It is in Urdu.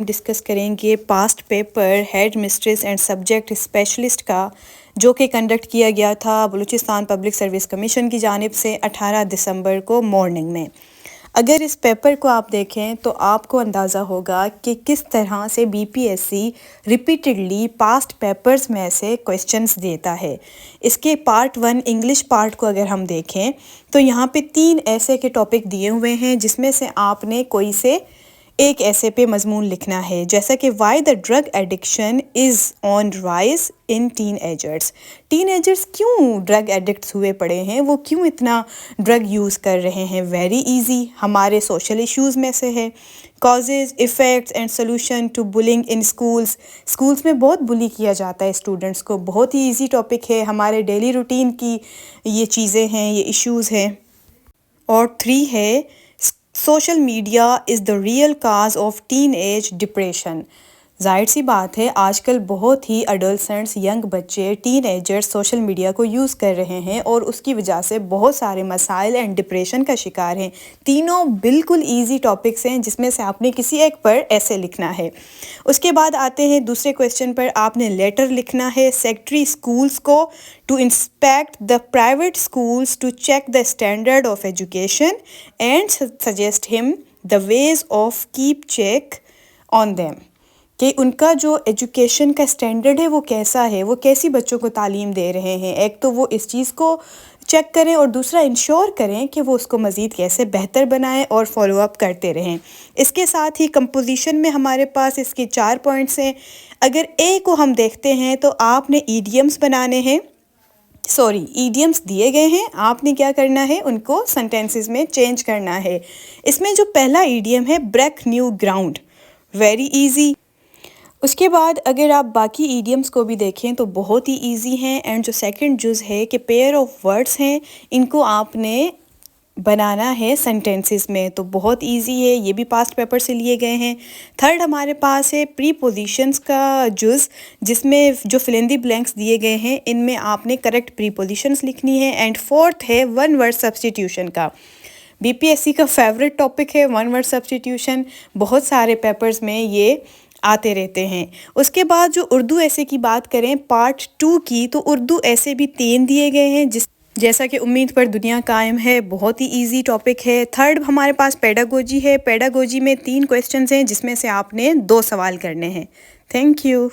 ڈسکس کریں گے past paper headmistress and subject specialist کا، جو کہ کنڈکٹ کیا گیا تھا بلوچستان پبلک سروس کمیشن کی جانب سے 18 دسمبر کو مارننگ میں۔ اگر اس پیپر کو آپ دیکھیں تو آپ کو اندازہ ہوگا کہ کس طرح سے B P S C repeatedly past papers میں سے کویسچنز دیتا ہے۔ اس کے پارٹ 1 انگلش پارٹ کو اگر ہم دیکھیں تو یہاں پہ 3 ایسے کے ٹاپک دیے ہوئے ہیں، جس میں سے آپ نے کوئی سے ایک ایسے پہ مضمون لکھنا ہے، جیسا کہ why the drug addiction is on rise in ten agers. Ten agers کیوں ڈرگ ایڈکٹس ہوئے پڑے ہیں، وہ کیوں اتنا ڈرگ یوز کر رہے ہیں؟ ویری ایزی، ہمارے سوشل ایشوز میں سے ہے۔ Causes, effects and solution to bullying in schools میں بہت بلی کیا جاتا ہے اسٹوڈنٹس کو، بہت ہی ایزی ٹاپک ہے، ہمارے ڈیلی روٹین کی یہ چیزیں ہیں، یہ ایشوز ہیں۔ اور 3 ہے social media is the real cause of teenage depression. ظاہر سی بات ہے آج کل بہت ہی اڈولسنٹس، ینگ بچے، ٹین ایجرز سوشل میڈیا کو یوز کر رہے ہیں اور اس کی وجہ سے بہت سارے مسائل اینڈ ڈپریشن کا شکار ہیں۔ تینوں بالکل ایزی ٹاپکس ہیں، جس میں سے آپ نے کسی ایک پر ایسے لکھنا ہے۔ اس کے بعد آتے ہیں دوسرے کویسچن پر، آپ نے لیٹر لکھنا ہے سیکٹری اسکولس کو to inspect the private schools to check the standard of education and suggest ہم the ways of keep check on them, کہ ان کا جو ایجوکیشن کا اسٹینڈرڈ ہے وہ کیسا ہے، وہ کیسی بچوں کو تعلیم دے رہے ہیں۔ ایک تو وہ اس چیز کو چیک کریں اور دوسرا انشور کریں کہ وہ اس کو مزید کیسے بہتر بنائیں اور فالو اپ کرتے رہیں۔ اس کے ساتھ ہی کمپوزیشن میں ہمارے پاس اس کے 4 پوائنٹس ہیں۔ اگر اے کو ہم دیکھتے ہیں تو آپ نے ایڈیمز بنانے ہیں، ایڈیمز دیے گئے ہیں، آپ نے کیا کرنا ہے، ان کو سینٹینسز میں چینج کرنا ہے۔ اس میں جو پہلا ایڈیم ہے break new ground, very easy. اس کے بعد اگر آپ باقی ایڈیمز کو بھی دیکھیں تو بہت ہی ایزی ہیں۔ اینڈ جو سیکنڈ جز ہے کہ پیئر آف ورڈز ہیں، ان کو آپ نے بنانا ہے سینٹینسز میں، تو بہت ایزی ہے، یہ بھی پاسٹ پیپر سے لیے گئے ہیں۔ تھرڈ ہمارے پاس ہے پری پوزیشنز کا جز، جس میں جو فل ان دی بلینکس دیے گئے ہیں ان میں آپ نے کریکٹ پری پوزیشنز لکھنی ہے۔ اینڈ فورتھ ہے ون ورڈ سبسٹیٹیوشن کا، بی پی ایس سی کا فیوریٹ ٹاپک ہے ون ورڈ سبسٹیٹیوشن، بہت سارے پیپرز میں یہ آتے رہتے ہیں۔ اس کے بعد جو اردو ایسے کی بات کریں پارٹ 2 کی، تو اردو ایسے بھی 3 دیے گئے ہیں، جیسا کہ امید پر دنیا قائم ہے، بہت ہی ایزی ٹاپک ہے۔ تھرڈ ہمارے پاس پیڈاگوجی ہے، پیڈاگوجی میں 3 کویسچنز ہیں، جس میں سے آپ نے 2 سوال کرنے ہیں۔ Thank you.